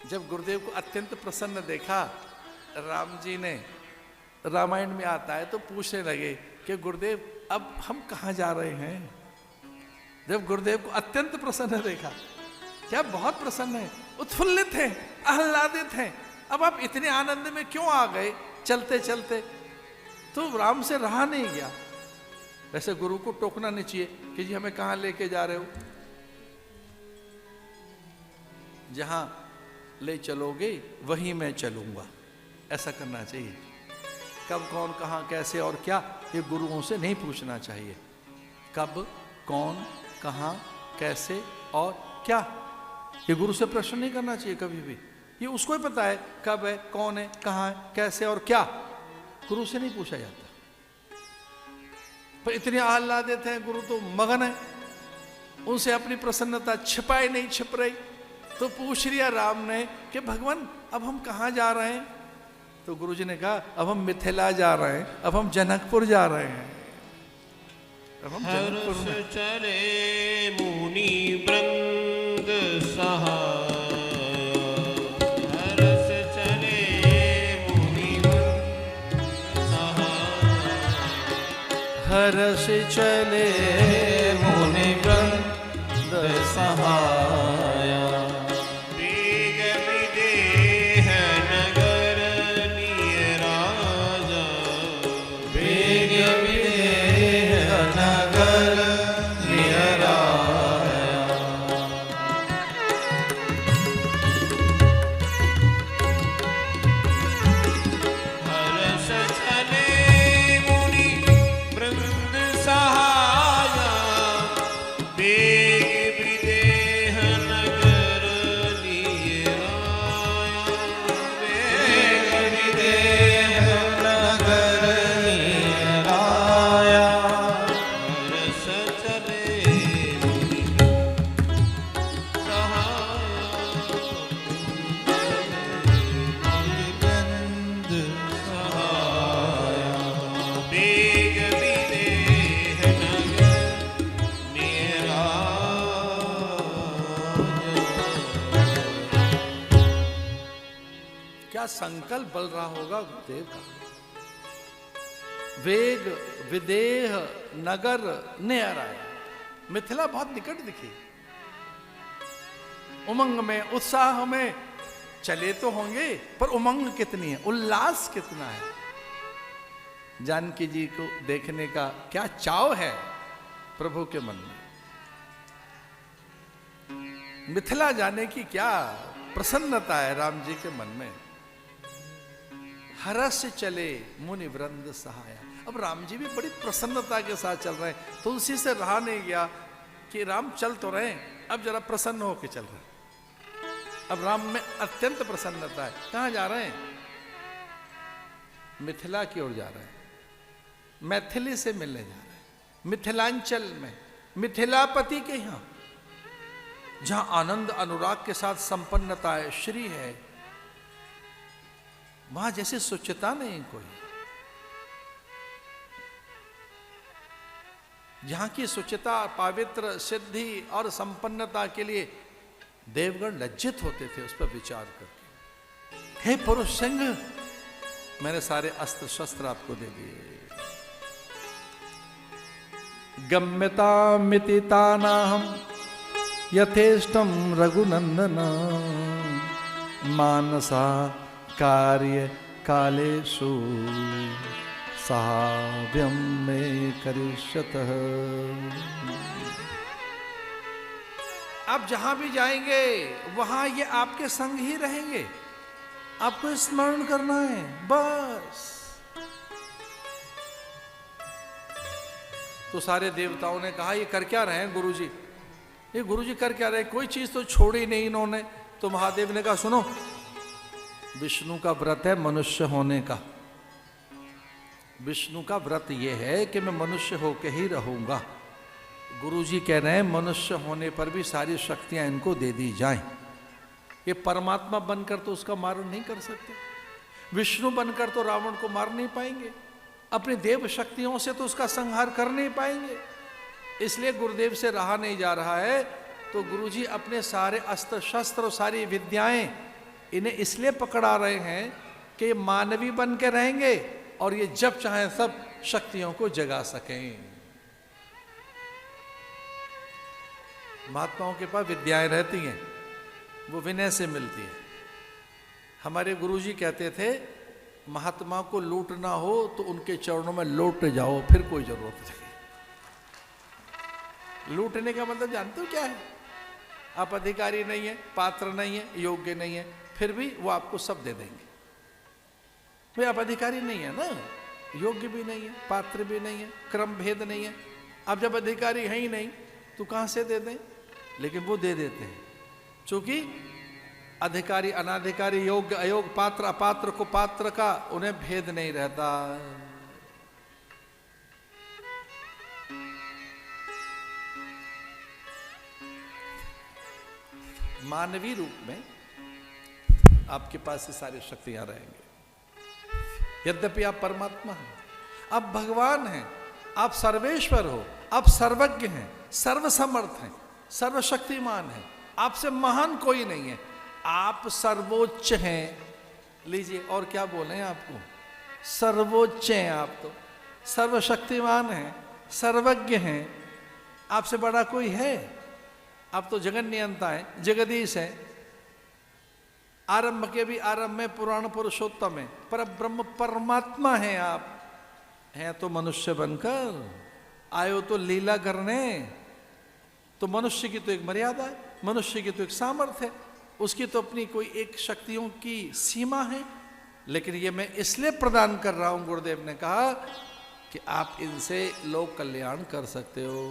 जब गुरुदेव को अत्यंत प्रसन्न देखा, राम जी ने, रामायण में आता है, तो पूछने लगे कि गुरुदेव अब हम कहाँ जा रहे हैं। जब गुरुदेव को अत्यंत प्रसन्न देखा, क्या बहुत प्रसन्न है, उत्फुल्लित हैं, आह्लादित हैं, अब आप इतने आनंद में क्यों आ गए चलते चलते। तो राम से रहा नहीं गया। वैसे गुरु को टोकना नहीं चाहिए कि जी हमें कहाँ लेके जा रहे हो, जहां ले चलोगे वहीं मैं चलूंगा, ऐसा करना चाहिए। कब कौन कहां कैसे और क्या, ये गुरुओं से नहीं पूछना चाहिए। कब कौन कहां कैसे और क्या, ये गुरु से प्रश्न नहीं करना चाहिए कभी भी। ये उसको ही पता है कब है, कौन है, कहां है, कैसे और क्या, गुरु से नहीं पूछा जाता। पर इतने आह्लादित हैं गुरु, तो मगन है, उनसे अपनी प्रसन्नता छिपाई नहीं छिप रही। तो पूछ लिया राम ने कि भगवान अब हम कहाँ जा रहे हैं। तो गुरु जी ने कहा अब हम मिथिला जा रहे हैं, अब हम जनकपुर जा रहे हैं, अब हम जनकपुर में चले मुनि वृंद सहाय, हर्ष चले मुनि वृंद सहाय, हर्ष चले मुनि वृंद सहाय, वेग विदेह नगर निय राजा, वेग विदेह नगर निय राजा। हर्ष चले मुनि वृंद सहाय, वेग विदेह नगर निय राजा, वेग विदेह नगर निय राजा। हर्ष चले मुनि वृंद सहाय, वेग विदेह नगर निय राजा। क्या संकल्प बल रहा होगा गुरुदेव का। वेग विदेह नगर ने आया, मिथिला बहुत निकट दिखी। उमंग में, उत्साह में चले तो होंगे, पर उमंग कितनी है, उल्लास कितना है। जानकी जी को देखने का क्या चाव है प्रभु के मन में, मिथिला जाने की क्या प्रसन्नता है राम जी के मन में। हर्ष चले मुनि वृंद सहाय। अब राम जी भी बड़ी प्रसन्नता के साथ चल रहे हैं, तुलसी से रहा नहीं गया कि राम चल तो रहे हैं, अब जरा प्रसन्न होकर चल रहे हैं। अब राम में अत्यंत प्रसन्नता है। कहां जा रहे हैं, मिथिला की ओर जा रहे हैं, मैथिली से मिलने जा रहे हैं, मिथिलांचल में, मिथिलापति के यहां, जहां आनंद अनुराग के साथ संपन्नता है, श्री है, वहां जैसी स्वच्छता नहीं कोई। जहां की स्वच्छता, पवित्र, सिद्धि और संपन्नता के लिए देवगण लज्जित होते थे उस पर विचार करके। हे पुरुष सिंह, मैंने सारे अस्त्र शस्त्र आपको दे दिए। गम्यतामिति तानाहं यथेष्टं रघुनंदन, मानसा कार्य कालेषु साहाव्यं मे करिष्यतः। आप जहां भी जाएंगे वहां ये आपके संग ही रहेंगे, आपको स्मरण करना है बस। तो सारे देवताओं ने कहा ये कर क्या रहे हैं गुरुजी, ये गुरुजी कर क्या रहे, कोई चीज तो छोड़ी नहीं इन्होंने। तो महादेव ने कहा सुनो, विष्णु का व्रत है मनुष्य होने का। विष्णु का व्रत यह है कि मैं मनुष्य होकर ही रहूंगा। गुरुजी कह रहे हैं मनुष्य होने पर भी सारी शक्तियां इनको दे दी जाएं। ये परमात्मा बनकर तो उसका मारण नहीं कर सकते, विष्णु बनकर तो रावण को मार नहीं पाएंगे, अपनी देव शक्तियों से तो उसका संहार कर नहीं पाएंगे। इसलिए गुरुदेव से रहा नहीं जा रहा है। तो गुरुजी अपने सारे अस्त्र शस्त्र और सारी विद्याएं इन्हें इसलिए पकड़ा रहे हैं कि ये मानवी बन के रहेंगे और ये जब चाहे सब शक्तियों को जगा सकें। महात्माओं के पास विद्याएं रहती हैं, वो विनय से मिलती है। हमारे गुरुजी कहते थे, महात्मा को लूटना हो तो उनके चरणों में लौट जाओ, फिर कोई जरूरत नहीं। लूटने का मतलब जानते हो क्या है? आप अधिकारी नहीं है, पात्र नहीं है, योग्य नहीं है, फिर भी वो आपको सब दे देंगे। भाई आप अधिकारी नहीं है ना, योग्य भी नहीं है, पात्र भी नहीं है, क्रम भेद नहीं है। आप जब अधिकारी है ही नहीं तो कहां से दे दें? लेकिन वो दे देते हैं, क्योंकि अधिकारी अनाधिकारी, योग्य अयोग्य, पात्र अपात्र को पात्र का उन्हें भेद नहीं रहता। मानवीय रूप में आपके पास ये सारी शक्तियां रहेंगी। यद्यपि आप परमात्मा हैं, आप भगवान हैं, आप सर्वेश्वर हो, आप सर्वज्ञ हैं, सर्वसमर्थ हैं, सर्वशक्तिमान हैं, आपसे महान कोई नहीं है, आप सर्वोच्च हैं। लीजिए और क्या बोले आपको, सर्वोच्च हैं आप, तो सर्वशक्तिमान हैं, सर्वज्ञ हैं, आपसे बड़ा कोई है? आप तो जगन नियंता हैं, जगदीश हैं, आरंभ के भी आरंभ में पुराण पुरुषोत्तम है, पर ब्रह्म परमात्मा हैं। आप हैं तो मनुष्य बनकर, आयो तो लीला करने। तो मनुष्य की तो एक मर्यादा है, मनुष्य की तो एक सामर्थ्य है, उसकी तो अपनी कोई एक शक्तियों की सीमा है। लेकिन ये मैं इसलिए प्रदान कर रहा हूं, गुरुदेव ने कहा कि आप इनसे लोक कल्याण कर सकते हो।